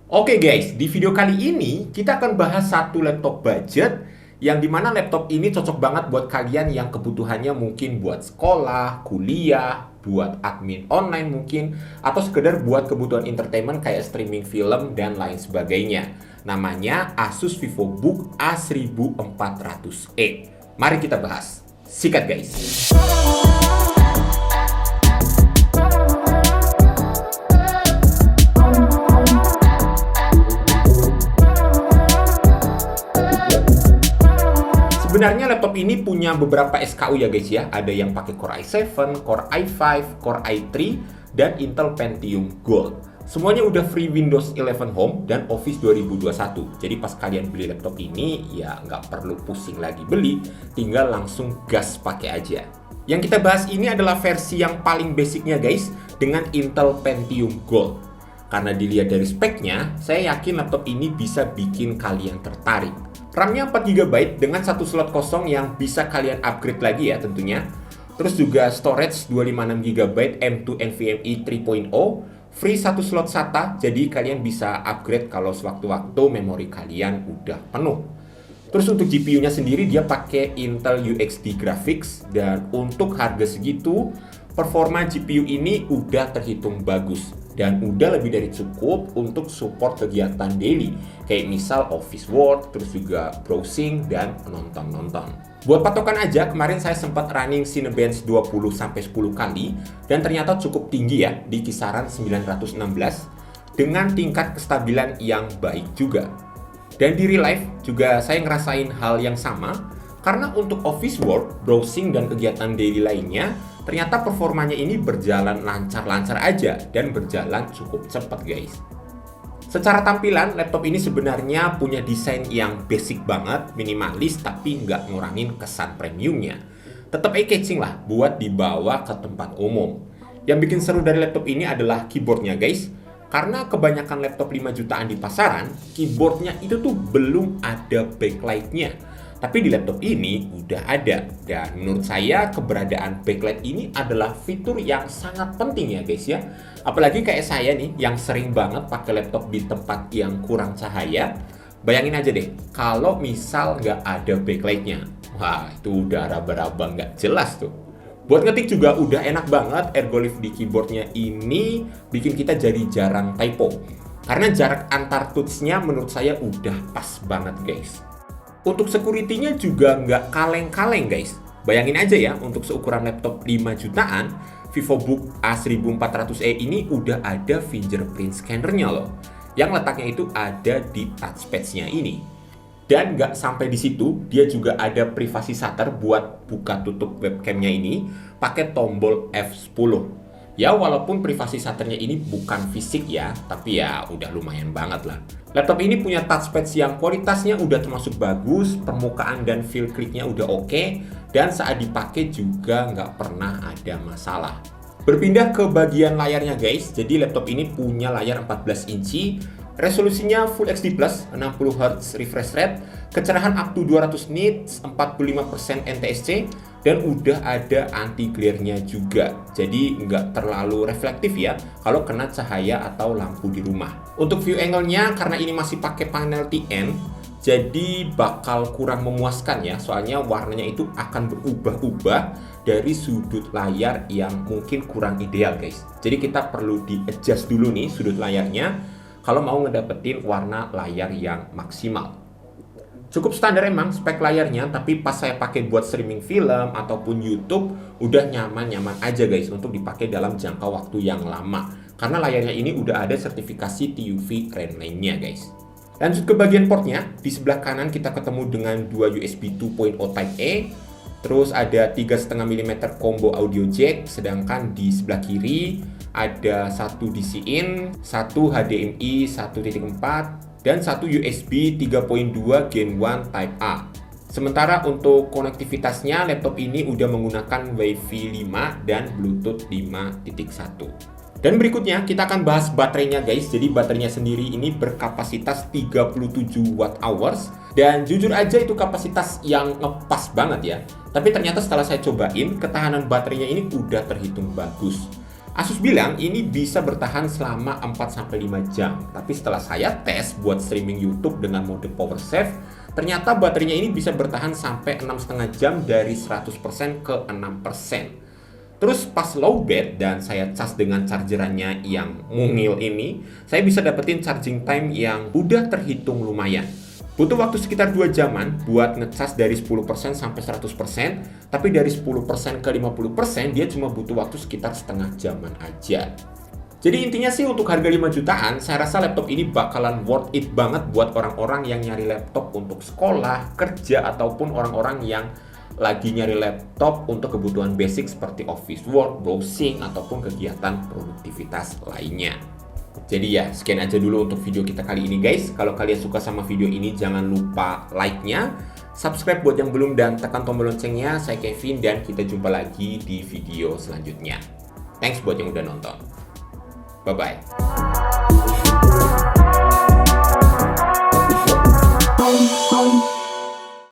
Oke guys, di video kali ini kita akan bahas satu laptop budget yang dimana laptop ini cocok banget buat kalian yang kebutuhannya mungkin buat sekolah, kuliah, buat admin online mungkin, atau sekedar buat kebutuhan entertainment kayak streaming film dan lain sebagainya. Namanya Asus VivoBook A1400E. Mari kita bahas. Sikat guys. Sebenarnya laptop ini punya beberapa SKU ya guys ya. Ada yang pakai Core i7, Core i5, Core i3, dan Intel Pentium Gold. Semuanya udah free Windows 11 Home dan Office 2021. Jadi pas kalian beli laptop ini ya nggak perlu pusing lagi beli, tinggal langsung gas pakai aja. Yang kita bahas ini adalah versi yang paling basicnya guys, dengan Intel Pentium Gold. Karena dilihat dari speknya, saya yakin laptop ini bisa bikin kalian tertarik. RAM-nya 4GB dengan satu slot kosong yang bisa kalian upgrade lagi ya tentunya. Terus juga storage 256GB M2 NVMe 3.0, free satu slot SATA, jadi kalian bisa upgrade kalau sewaktu-waktu memori kalian udah penuh. Terus untuk GPU-nya sendiri dia pakai Intel UXD Graphics, dan untuk harga segitu performa GPU ini udah terhitung bagus dan udah lebih dari cukup untuk support kegiatan daily kayak misal office work, terus juga browsing dan nonton-nonton. Buat patokan aja, kemarin saya sempat running Cinebench 20-10 kali dan ternyata cukup tinggi ya, di kisaran 916 dengan tingkat kestabilan yang baik juga. Dan di real life juga saya ngerasain hal yang sama, karena untuk office work, browsing, dan kegiatan daily lainnya, ternyata performanya ini berjalan lancar-lancar aja dan berjalan cukup cepat guys. Secara tampilan, laptop ini sebenarnya punya desain yang basic banget, minimalis, tapi nggak ngurangin kesan premiumnya. Tetap eye-catching lah buat dibawa ke tempat umum. Yang bikin seru dari laptop ini adalah keyboardnya guys. Karena kebanyakan laptop 5 jutaan di pasaran, keyboardnya itu tuh belum ada backlightnya. Tapi di laptop ini udah ada. Dan menurut saya keberadaan backlight ini adalah fitur yang sangat penting ya guys ya. Apalagi kayak saya nih yang sering banget pakai laptop di tempat yang kurang cahaya. Bayangin aja deh, kalau misal nggak ada backlightnya. Wah, itu udah raba-raba nggak jelas tuh. Buat ngetik juga udah enak banget, ergolif di keyboardnya ini bikin kita jadi jarang typo. Karena jarak antar touch-nya menurut saya udah pas banget guys. Untuk security-nya juga nggak kaleng-kaleng guys. Bayangin aja ya, untuk seukuran laptop 5 jutaan, VivoBook A1400E ini udah ada fingerprint scanner-nya loh. Yang letaknya itu ada di touchpad-nya ini. Dan nggak sampai di situ, dia juga ada privasi shutter buat buka tutup webcamnya ini pakai tombol F10. Ya walaupun privasi shutternya ini bukan fisik ya, tapi ya udah lumayan banget lah. Laptop ini punya touchpad yang kualitasnya udah termasuk bagus, permukaan dan feel kliknya udah oke, dan saat dipakai juga nggak pernah ada masalah. Berpindah ke bagian layarnya guys, jadi laptop ini punya layar 14 inci, resolusinya Full HD+, 60Hz refresh rate, kecerahan up to 200 nits, 45% NTSC, dan udah ada anti glare-nya juga. Jadi nggak terlalu reflektif ya kalau kena cahaya atau lampu di rumah. Untuk view angle-nya, karena ini masih pakai panel TN, jadi bakal kurang memuaskan ya, soalnya warnanya itu akan berubah-ubah dari sudut layar yang mungkin kurang ideal guys. Jadi kita perlu di-adjust dulu nih sudut layarnya kalau mau ngedapetin warna layar yang maksimal. Cukup standar emang spek layarnya, tapi pas saya pakai buat streaming film ataupun YouTube udah nyaman-nyaman aja guys untuk dipakai dalam jangka waktu yang lama. Karena layarnya ini udah ada sertifikasi TUV Renline-nya guys. Lanjut ke bagian portnya, di sebelah kanan kita ketemu dengan dua USB 2.0 Type A, terus ada 3,5 mm combo audio jack, sedangkan di sebelah kiri ada satu DC in, satu HDMI 1.4, dan satu USB 3.2 Gen 1 Type A. Sementara untuk konektivitasnya, laptop ini udah menggunakan Wi-Fi 5 dan Bluetooth 5.1. Dan berikutnya kita akan bahas baterainya guys. Jadi baterainya sendiri ini berkapasitas 37 Wh, dan jujur aja itu kapasitas yang ngepas banget ya. Tapi ternyata setelah saya cobain, ketahanan baterainya ini udah terhitung bagus. Asus bilang ini bisa bertahan selama 4-5 jam. Tapi setelah saya tes buat streaming YouTube dengan mode power save, ternyata baterainya ini bisa bertahan sampai 6,5 jam dari 100% ke 6%. Terus pas low bat dan saya cas dengan chargerannya yang mungil ini, saya bisa dapetin charging time yang udah terhitung lumayan. Butuh waktu sekitar 2 jaman buat ngecas dari 10% sampai 100%, tapi dari 10% ke 50% dia cuma butuh waktu sekitar setengah jaman aja. Jadi intinya sih untuk harga 5 jutaan, saya rasa laptop ini bakalan worth it banget buat orang-orang yang nyari laptop untuk sekolah, kerja, ataupun orang-orang yang lagi nyari laptop untuk kebutuhan basic seperti office work, browsing, ataupun kegiatan produktivitas lainnya. Jadi ya, sekian aja dulu untuk video kita kali ini guys. Kalau kalian suka sama video ini, jangan lupa like-nya, subscribe buat yang belum, dan tekan tombol loncengnya. Saya Kevin dan kita jumpa lagi di video selanjutnya. Thanks buat yang udah nonton. Bye-bye.